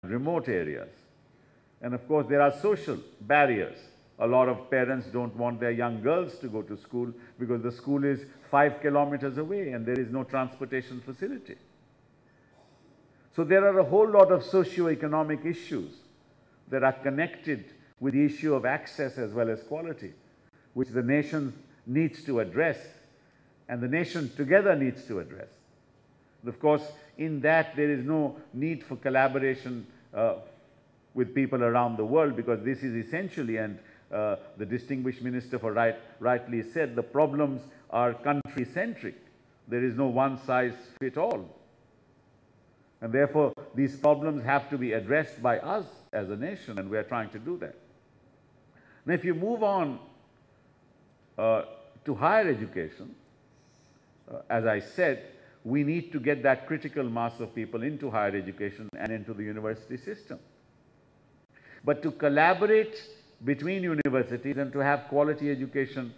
remote areas. And of course, there are social barriers. A lot of parents don't want their young girls to go to school because the school is 5 kilometers away and there is no transportation facility. So there are a whole lot of socio-economic issues that are connected with the issue of access as well as quality, which the nation needs to address, and the nation together needs to address. Of course, in that there is no need for collaboration with people around the world, because this is essentially, and the distinguished minister rightly said, the problems are country-centric. There is no one-size-fits-all. And therefore, these problems have to be addressed by us as a nation, and we are trying to do that. Now, if you move on to higher education, as I said, we need to get that critical mass of people into higher education and into the university system. But to collaborate between universities and to have quality education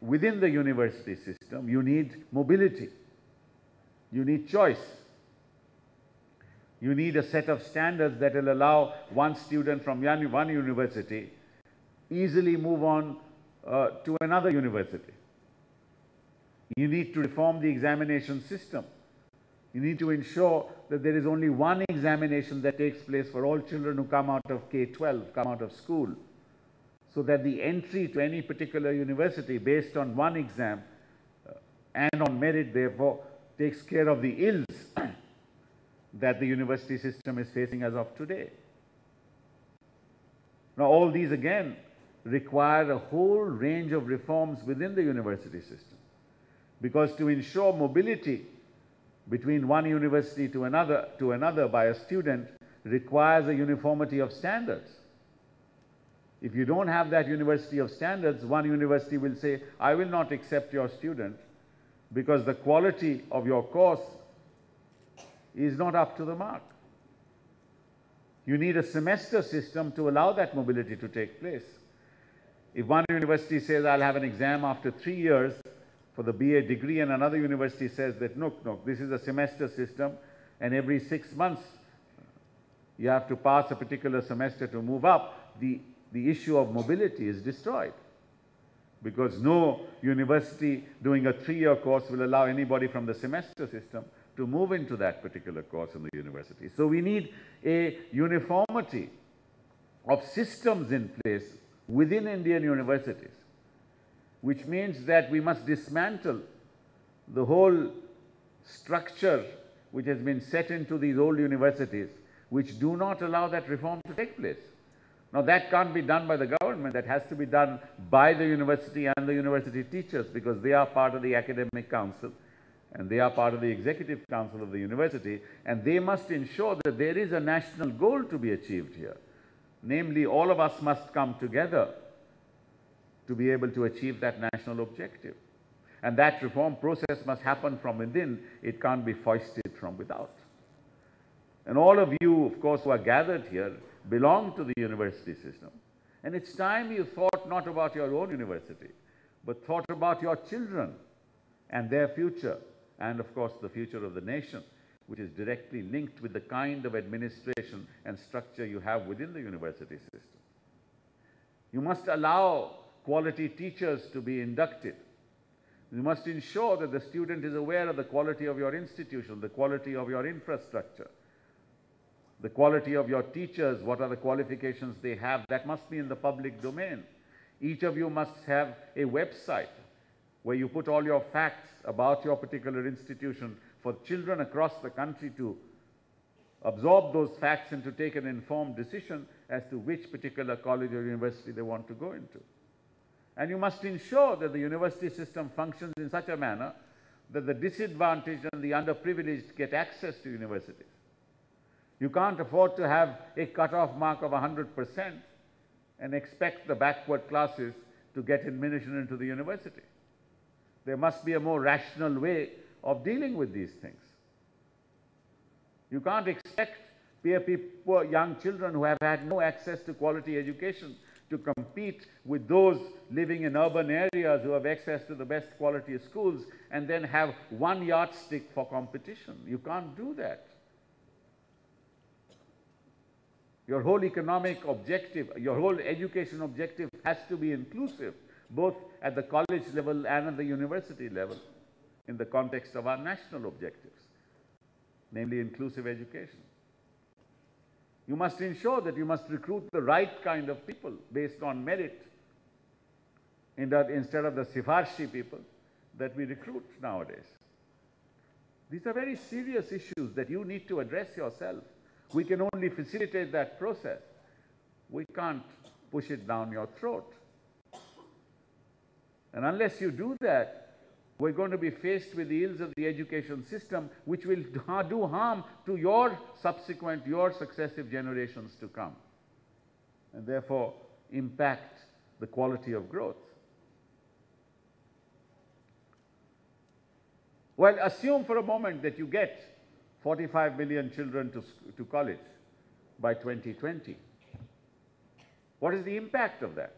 within the university system, you need mobility, you need choice. You need a set of standards that will allow one student from one university easily move on to another university. You need to reform the examination system. You need to ensure that there is only one examination that takes place for all children who come out of K-12, come out of school, so that the entry to any particular university based on one exam and on merit, therefore, takes care of the ills that the university system is facing as of today. Now, all these again require a whole range of reforms within the university system, because to ensure mobility between one university to another by a student requires a uniformity of standards. If you don't have that university of standards, one university will say, I will not accept your student because the quality of your course is not up to the mark. You need a semester system to allow that mobility to take place. If one university says, I'll have an exam after 3 years for the BA degree, and another university says that, no, this is a semester system, and every 6 months you have to pass a particular semester to move up, the issue of mobility is destroyed. Because no university doing a 3-year course will allow anybody from the semester system to move into that particular course in the university. So we need a uniformity of systems in place within Indian universities, which means that we must dismantle the whole structure which has been set into these old universities, which do not allow that reform to take place. Now, that can't be done by the government. That has to be done by the university and the university teachers, because they are part of the academic council and they are part of the executive council of the university, and they must ensure that there is a national goal to be achieved here. Namely, all of us must come together to be able to achieve that national objective. And that reform process must happen from within. It can't be foisted from without. And all of you, of course, who are gathered here belong to the university system. And it's time you thought not about your own university, but thought about your children and their future, and of course the future of the nation, which is directly linked with the kind of administration and structure you have within the university system. You must allow quality teachers to be inducted. You must ensure that the student is aware of the quality of your institution, the quality of your infrastructure, the quality of your teachers, what are the qualifications they have. That must be in the public domain. Each of you must have a website where you put all your facts about your particular institution for children across the country to absorb those facts and to take an informed decision as to which particular college or university they want to go into. And you must ensure that the university system functions in such a manner that the disadvantaged and the underprivileged get access to universities. You can't afford to have a cut-off mark of 100% and expect the backward classes to get admission into the university. There must be a more rational way of dealing with these things. You can't expect poor young children who have had no access to quality education to compete with those living in urban areas who have access to the best quality schools and then have one yardstick for competition. You can't do that. Your whole economic objective, your whole education objective has to be inclusive, both at the college level and at the university level, in the context of our national objectives, namely inclusive education. You must ensure that you must recruit the right kind of people based on merit, instead of the sifarshi people that we recruit nowadays. These are very serious issues that you need to address yourself. We can only facilitate that process. We can't push it down your throat. And unless you do that, we're going to be faced with the ills of the education system, which will do harm to your successive generations to come, and therefore impact the quality of growth. Well, assume for a moment that you get 45 million children to college by 2020. What is the impact of that?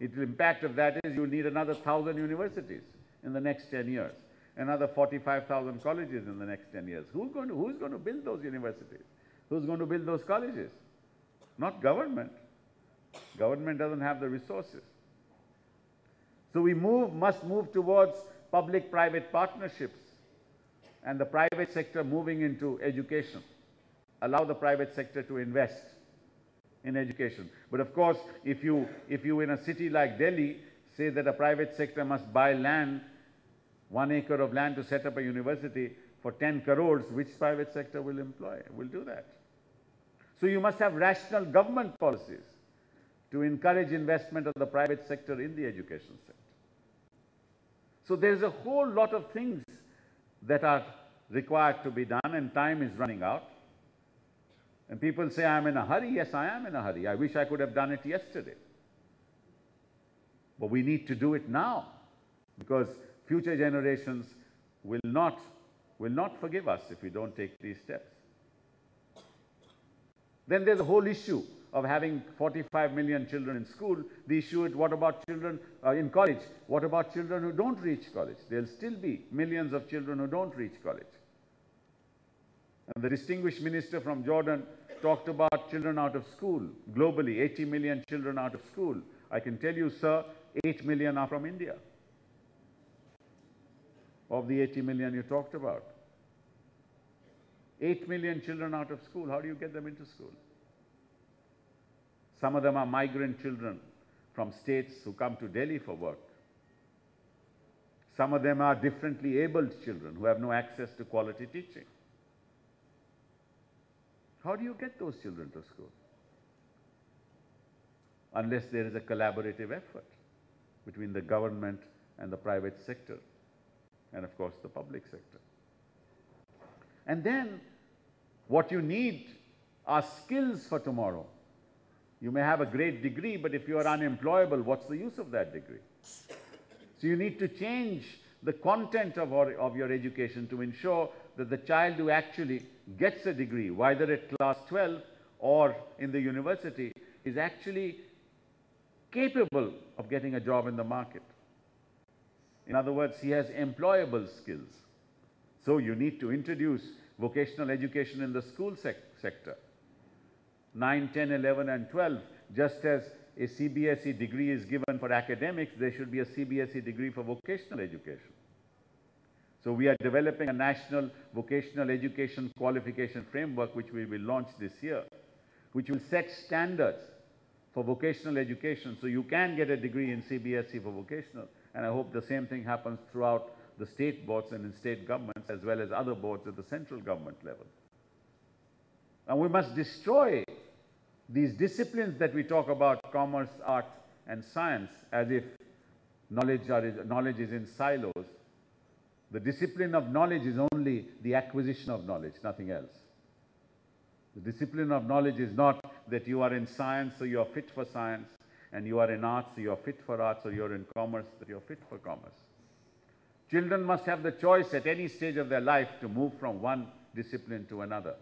The impact of that is you need another 1,000 universities in the next 10 years, another 45,000 colleges in the next 10 years. Who's going to build those universities? Who's going to build those colleges? Not government. Government doesn't have the resources. So we must move towards public-private partnerships and the private sector moving into education. Allow the private sector to invest in education. But of course, if you in a city like Delhi say that a private sector must buy land, 1 acre of land to set up a university for 10 crores, which private sector will do that? So you must have rational government policies to encourage investment of the private sector in the education sector. So there's a whole lot of things that are required to be done, and time is running out. And people say, I'm in a hurry. Yes, I am in a hurry. I wish I could have done it yesterday. But we need to do it now, because future generations will not forgive us if we don't take these steps. Then there's the whole issue of having 45 million children in school. The issue is, what about children in college? What about children who don't reach college? There'll still be millions of children who don't reach college. And the distinguished minister from Jordan talked about children out of school. Globally, 80 million children out of school. I can tell you, sir, 8 million are from India. Of the 80 million you talked about. 8 million children out of school. How do you get them into school? Some of them are migrant children from states who come to Delhi for work. Some of them are differently abled children who have no access to quality teaching. How do you get those children to school? Unless there is a collaborative effort between the government and the private sector, and of course the public sector. And then what you need are skills for tomorrow. You may have a great degree, but if you are unemployable, what's the use of that degree? So you need to change the content of your education to ensure that the child who actually gets a degree, whether at class 12 or in the university, is actually capable of getting a job in the market. In other words, he has employable skills. So you need to introduce vocational education in the school sector. 9, 10, 11 and 12, just as a CBSE degree is given for academics, there should be a CBSE degree for vocational education. So we are developing a national vocational education qualification framework, which we will launch this year, which will set standards for vocational education. So you can get a degree in CBSE for vocational, and I hope the same thing happens throughout the state boards and in state governments, as well as other boards at the central government level. And we must destroy these disciplines that we talk about, commerce, art and science, as if knowledge is in silos. The discipline of knowledge is only the acquisition of knowledge, nothing else. The discipline of knowledge is not that you are in science, so you are fit for science, and you are in arts, so you are fit for arts, or you are in commerce, that you are fit for commerce. Children must have the choice at any stage of their life to move from one discipline to another.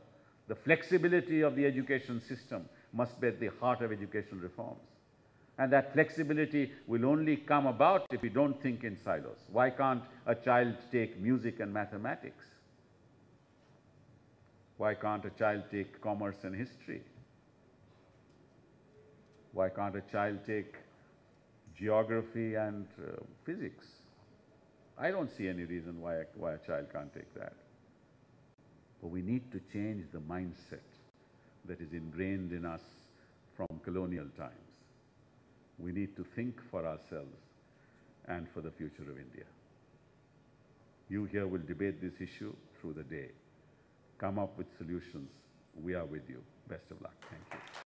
The flexibility of the education system must be at the heart of educational reforms. And that flexibility will only come about if we don't think in silos. Why can't a child take music and mathematics? Why can't a child take commerce and history? Why can't a child take geography and physics? I don't see any reason why a child can't take that. But we need to change the mindset that is ingrained in us from colonial times. We need to think for ourselves and for the future of India. You here will debate this issue through the day. Come up with solutions. We are with you. Best of luck. Thank you.